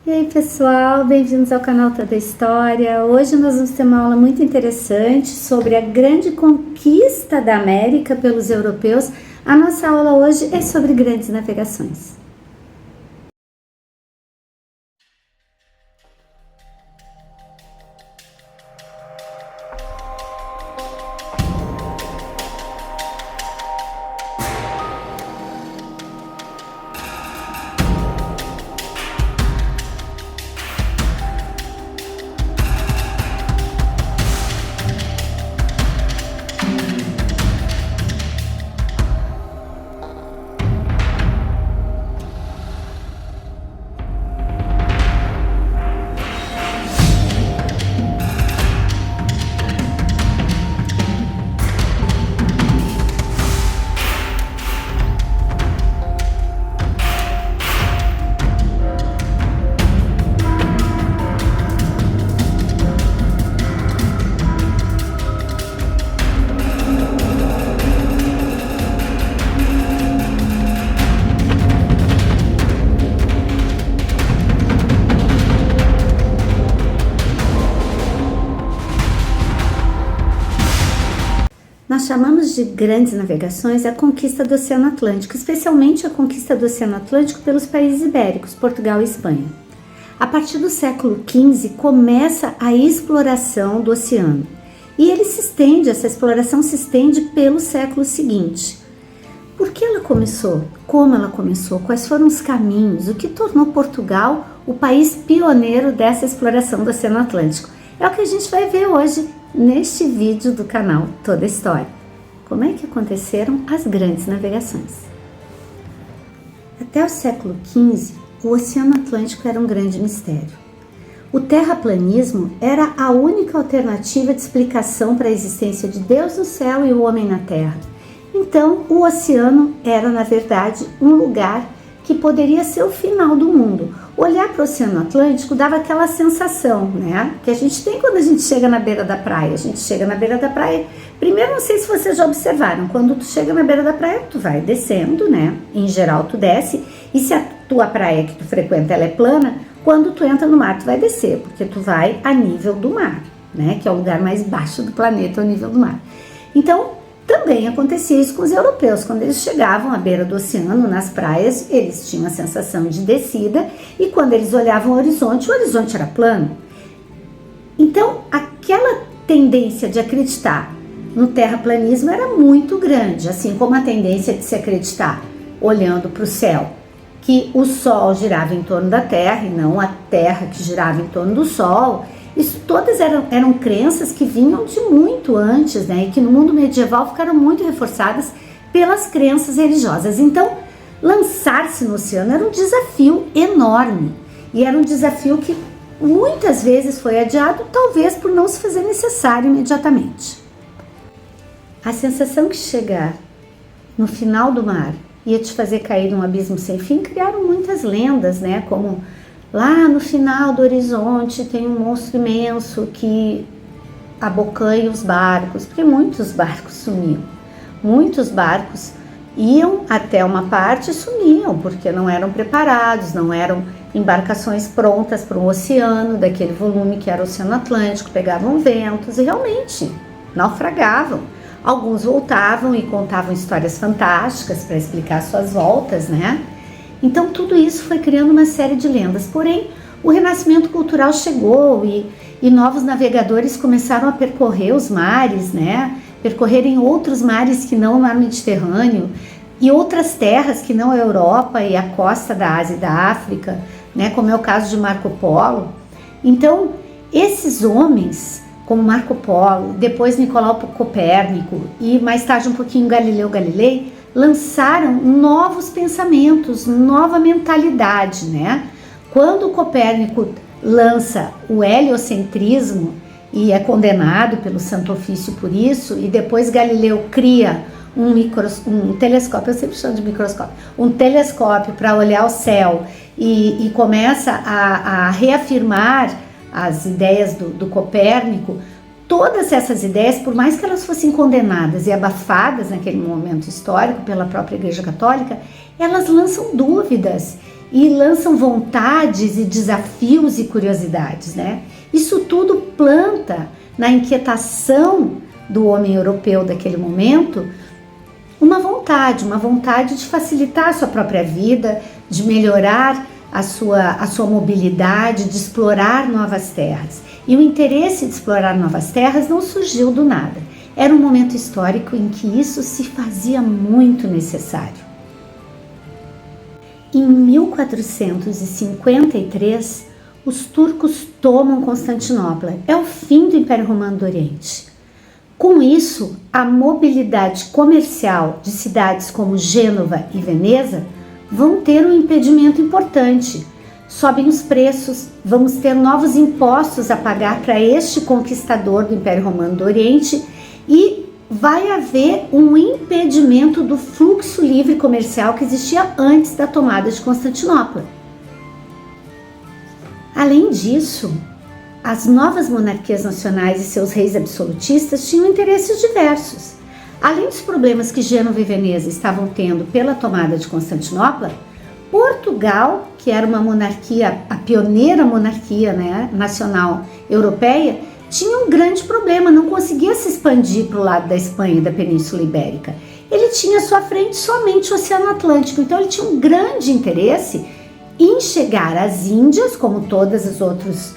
E aí pessoal, bem-vindos ao canal Toda História. Hoje nós vamos ter uma aula muito interessante sobre a grande conquista da América pelos europeus. A nossa aula hoje é sobre grandes navegações. Nós chamamos de grandes navegações a conquista do Oceano Atlântico, especialmente a conquista do Oceano Atlântico pelos países ibéricos, Portugal e Espanha. A partir do século XV começa a exploração do oceano e essa exploração se estende pelo século seguinte. Por que ela começou? Como ela começou? Quais foram os caminhos? O que tornou Portugal o país pioneiro dessa exploração do Oceano Atlântico? É o que a gente vai ver hoje neste vídeo do canal Toda História. Como é que aconteceram as grandes navegações? Até o século XV, o Oceano Atlântico era um grande mistério. O terraplanismo era a única alternativa de explicação para a existência de Deus no céu e o homem na terra. Então, o oceano era, na verdade, um lugar que poderia ser o final do mundo. Olhar para o Oceano Atlântico dava aquela sensação, né? Que a gente tem quando a gente chega na beira da praia. A gente chega na beira da praia. Primeiro, não sei se vocês já observaram, quando tu chega na beira da praia, tu vai descendo, né? Em geral, tu desce. E se a tua praia que tu frequenta, ela é plana, quando tu entra no mar, tu vai descer, porque tu vai a nível do mar, né? Que é o lugar mais baixo do planeta, ao nível do mar. Então, também acontecia isso com os europeus. Quando eles chegavam à beira do oceano, nas praias, eles tinham a sensação de descida e quando eles olhavam o horizonte era plano. Então, aquela tendência de acreditar no terraplanismo era muito grande, assim como a tendência de se acreditar, olhando para o céu, que o Sol girava em torno da Terra e não a Terra que girava em torno do Sol. Isso todas eram crenças que vinham de muito antes, né? E que no mundo medieval ficaram muito reforçadas pelas crenças religiosas. Então, lançar-se no oceano era um desafio enorme. E era um desafio que muitas vezes foi adiado, talvez por não se fazer necessário imediatamente. A sensação que chegar no final do mar ia te fazer cair num abismo sem fim, criaram muitas lendas, né? Como lá no final do horizonte tem um monstro imenso que abocanha os barcos, porque muitos barcos sumiam. Muitos barcos iam até uma parte e sumiam, porque não eram preparados, não eram embarcações prontas para um oceano, daquele volume que era o Oceano Atlântico, pegavam ventos e realmente naufragavam. Alguns voltavam e contavam histórias fantásticas para explicar suas voltas, né? Então tudo isso foi criando uma série de lendas, porém o renascimento cultural chegou e novos navegadores começaram a percorrer os mares, né? Percorrerem outros mares que não o mar Mediterrâneo e outras terras que não a Europa e a costa da Ásia e da África, né? Como é o caso de Marco Polo. Então esses homens, como Marco Polo, depois Nicolau Copérnico e mais tarde um pouquinho Galileu Galilei, lançaram novos pensamentos, nova mentalidade, né? Quando Copérnico lança o heliocentrismo e é condenado pelo Santo Ofício por isso, e depois Galileu cria um telescópio, eu sempre chamo de microscópio, um telescópio para olhar o céu e começa a reafirmar as ideias do Copérnico. Todas essas ideias, por mais que elas fossem condenadas e abafadas naquele momento histórico pela própria Igreja Católica, elas lançam dúvidas e lançam vontades e desafios e curiosidades, né? Isso tudo planta na inquietação do homem europeu daquele momento uma vontade de facilitar a sua própria vida, de melhorar a sua mobilidade, de explorar novas terras. E o interesse de explorar novas terras não surgiu do nada. Era um momento histórico em que isso se fazia muito necessário. Em 1453, os turcos tomam Constantinopla. É o fim do Império Romano do Oriente. Com isso, a mobilidade comercial de cidades como Gênova e Veneza vão ter um impedimento importante. Sobem os preços, vamos ter novos impostos a pagar para este conquistador do Império Romano do Oriente e vai haver um impedimento do fluxo livre comercial que existia antes da tomada de Constantinopla. Além disso, as novas monarquias nacionais e seus reis absolutistas tinham interesses diversos. Além dos problemas que Gênova e Veneza estavam tendo pela tomada de Constantinopla, Portugal, que era uma monarquia, a pioneira monarquia, né, nacional europeia, tinha um grande problema, não conseguia se expandir para o lado da Espanha e da Península Ibérica. Ele tinha à sua frente somente o Oceano Atlântico, então ele tinha um grande interesse em chegar às Índias, como todas as outras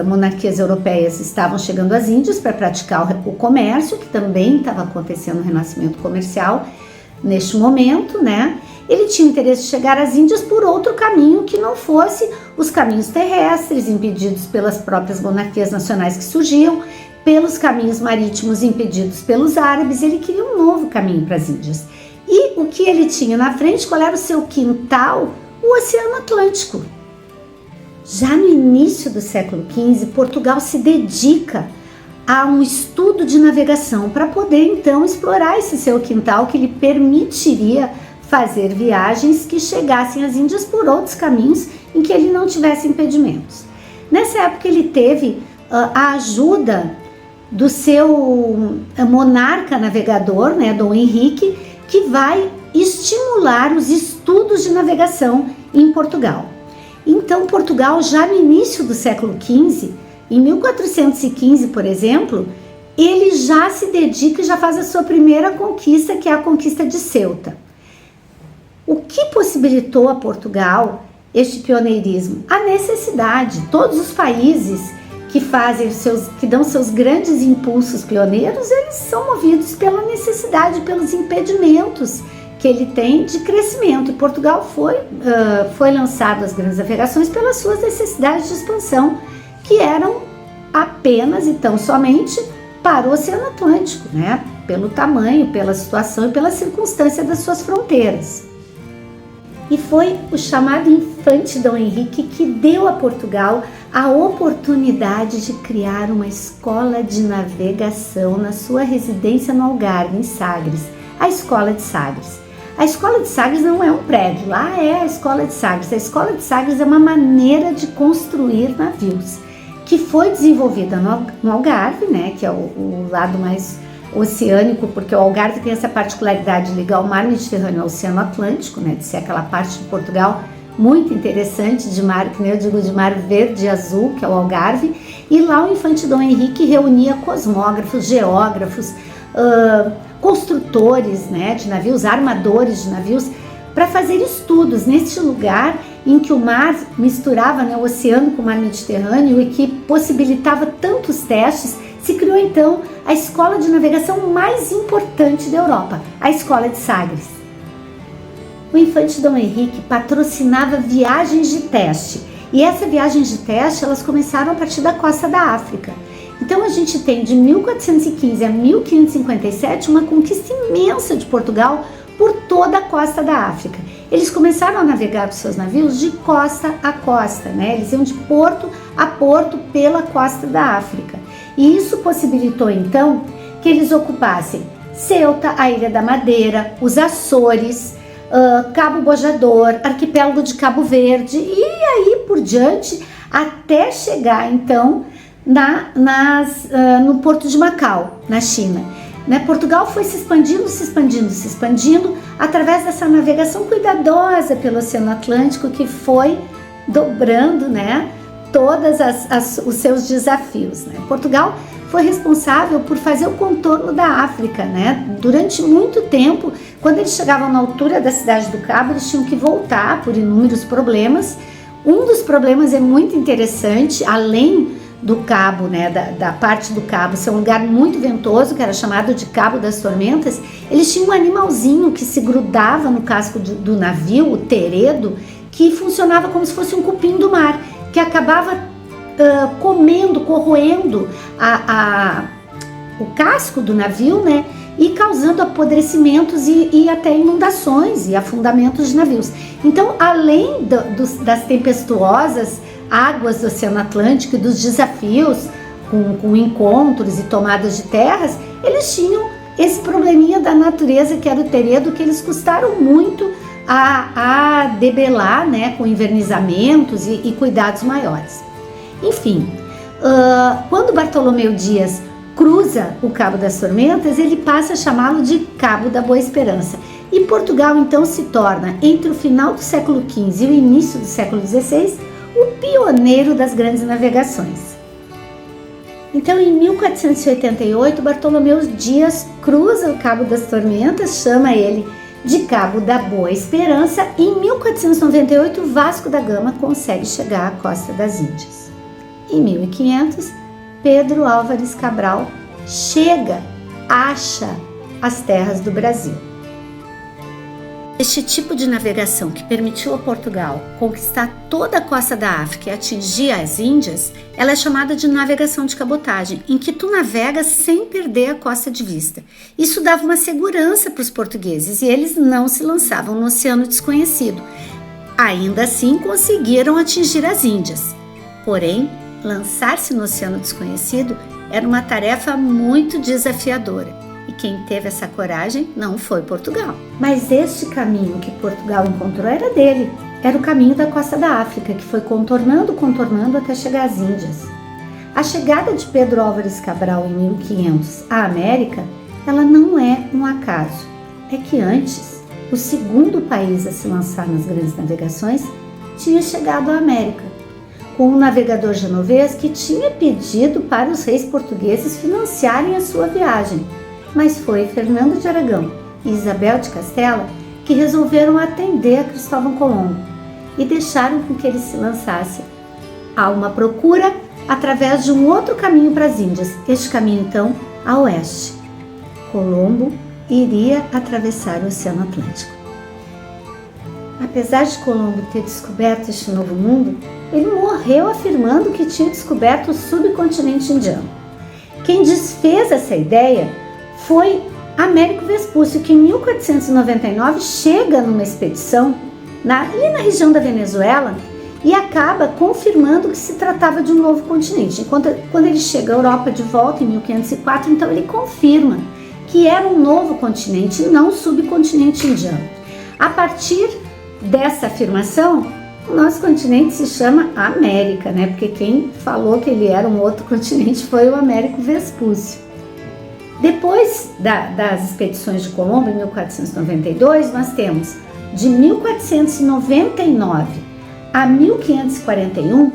monarquias europeias estavam chegando às Índias para praticar o comércio, que também estava acontecendo o renascimento comercial neste momento, né? Ele tinha interesse de chegar às Índias por outro caminho que não fosse os caminhos terrestres, impedidos pelas próprias monarquias nacionais que surgiam, pelos caminhos marítimos impedidos pelos árabes. Ele queria um novo caminho para as Índias. E o que ele tinha na frente, qual era o seu quintal? O Oceano Atlântico. Já no início do século XV, Portugal se dedica a um estudo de navegação para poder então explorar esse seu quintal que lhe permitiria fazer viagens que chegassem às Índias por outros caminhos em que ele não tivesse impedimentos. Nessa época ele teve a ajuda do seu monarca navegador, né, Dom Henrique, que vai estimular os estudos de navegação em Portugal. Então Portugal, já no início do século XV, em 1415, por exemplo, ele já se dedica e já faz a sua primeira conquista, que é a conquista de Ceuta. O que possibilitou a Portugal este pioneirismo? A necessidade. Todos os países que dão seus grandes impulsos pioneiros, eles são movidos pela necessidade, pelos impedimentos que ele tem de crescimento. E Portugal foi lançado às grandes navegações pelas suas necessidades de expansão, que eram apenas e tão somente para o Oceano Atlântico, né? Pelo tamanho, pela situação e pela circunstância das suas fronteiras. E foi o chamado Infante Dom Henrique que deu a Portugal a oportunidade de criar uma escola de navegação na sua residência no Algarve, em Sagres, a Escola de Sagres. A Escola de Sagres não é um prédio, lá é a Escola de Sagres. A Escola de Sagres é uma maneira de construir navios, que foi desenvolvida no Algarve, né, que é o lado mais oceânico, porque o Algarve tem essa particularidade de ligar o mar Mediterrâneo ao Oceano Atlântico, né, de ser aquela parte de Portugal muito interessante de mar, que nem eu digo, de mar verde e azul, que é o Algarve. E lá o Infante Dom Henrique reunia cosmógrafos, geógrafos, construtores, né, de navios, armadores de navios, para fazer estudos neste lugar em que o mar misturava, né, o oceano com o mar Mediterrâneo e que possibilitava tantos testes. Se criou então a escola de navegação mais importante da Europa, a Escola de Sagres. O Infante Dom Henrique patrocinava viagens de teste, e essas viagens de teste elas começaram a partir da costa da África. Então a gente tem de 1415 a 1557 uma conquista imensa de Portugal por toda a costa da África. Eles começaram a navegar com seus navios de costa a costa, né? Eles iam de porto a porto pela costa da África. E isso possibilitou então que eles ocupassem Ceuta, a Ilha da Madeira, os Açores, Cabo Bojador, arquipélago de Verde e aí por diante até chegar então no porto de Macau, na China. né? Portugal foi se expandindo através dessa navegação cuidadosa pelo Oceano Atlântico, que foi dobrando, né, todos os seus desafios, né? Portugal foi responsável por fazer o contorno da África, né? Durante muito tempo, quando eles chegavam na altura da cidade do Cabo, eles tinham que voltar por inúmeros problemas. Um dos problemas é muito interessante, além do Cabo, né, da parte do Cabo ser um lugar muito ventoso, que era chamado de Cabo das Tormentas, eles tinham um animalzinho que se grudava no casco do navio, o teredo, que funcionava como se fosse um cupim do mar, que acabava corroendo o casco do navio, né, e causando apodrecimentos e até inundações e afundamentos de navios. Então, além das tempestuosas águas do Oceano Atlântico e dos desafios com encontros e tomadas de terras, eles tinham esse probleminha da natureza, que era o teredo, que eles custaram muito a debelar, né, com invernizamentos e cuidados maiores. Enfim, quando Bartolomeu Dias cruza o Cabo das Tormentas, ele passa a chamá-lo de Cabo da Boa Esperança. E Portugal então se torna, entre o final do século XV e o início do século XVI, o pioneiro das grandes navegações. Então, em 1488, Bartolomeu Dias cruza o Cabo das Tormentas, chama ele de Cabo da Boa Esperança, e em 1498 Vasco da Gama consegue chegar à costa das Índias. Em 1500, Pedro Álvares Cabral acha as terras do Brasil. Este tipo de navegação que permitiu a Portugal conquistar toda a costa da África e atingir as Índias, ela é chamada de navegação de cabotagem, em que tu navegas sem perder a costa de vista. Isso dava uma segurança para os portugueses e eles não se lançavam no oceano desconhecido. Ainda assim, conseguiram atingir as Índias. Porém, lançar-se no oceano desconhecido era uma tarefa muito desafiadora. E quem teve essa coragem não foi Portugal. Mas este caminho que Portugal encontrou era dele. Era o caminho da costa da África, que foi contornando até chegar às Índias. A chegada de Pedro Álvares Cabral em 1500 à América, ela não é um acaso. É que antes, o segundo país a se lançar nas grandes navegações tinha chegado à América, com um navegador genovês que tinha pedido para os reis portugueses financiarem a sua viagem. Mas foi Fernando de Aragão e Isabel de Castela que resolveram atender a Cristóvão Colombo e deixaram com que ele se lançasse a uma procura através de um outro caminho para as Índias. Este caminho, então, a oeste. Colombo iria atravessar o Oceano Atlântico. Apesar de Colombo ter descoberto este novo mundo, ele morreu afirmando que tinha descoberto o subcontinente indiano. Quem desfez essa ideia foi Américo Vespúcio, que em 1499 chega numa expedição ali na região da Venezuela e acaba confirmando que se tratava de um novo continente. Quando ele chega à Europa de volta em 1504, então ele confirma que era um novo continente, não um subcontinente indiano. A partir dessa afirmação, o nosso continente se chama América, né? Porque quem falou que ele era um outro continente foi o Américo Vespúcio. Depois das expedições de Colombo, em 1492, nós temos de 1499 a 1541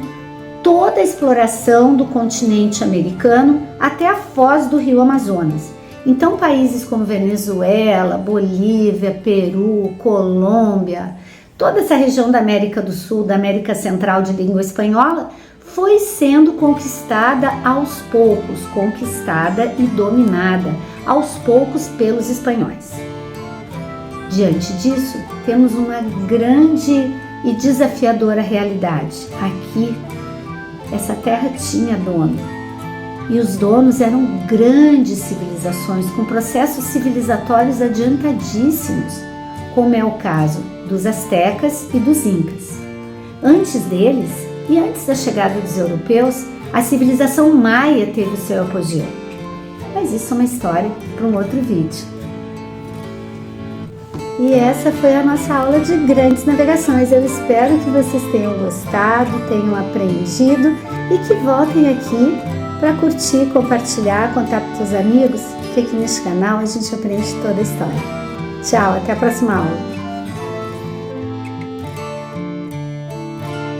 toda a exploração do continente americano até a foz do rio Amazonas. Então, países como Venezuela, Bolívia, Peru, Colômbia, toda essa região da América do Sul, da América Central de língua espanhola, foi sendo conquistada aos poucos, conquistada e dominada aos poucos pelos espanhóis. Diante disso, temos uma grande e desafiadora realidade. Aqui, essa terra tinha dono, e os donos eram grandes civilizações com processos civilizatórios adiantadíssimos, como é o caso dos astecas e dos incas. Antes deles, e antes da chegada dos europeus, a civilização maia teve o seu apogeu. Mas isso é uma história para um outro vídeo. E essa foi a nossa aula de grandes navegações. Eu espero que vocês tenham gostado, tenham aprendido e que voltem aqui para curtir, compartilhar, contar para os seus amigos que aqui neste canal a gente aprende toda a história. Tchau, até a próxima aula!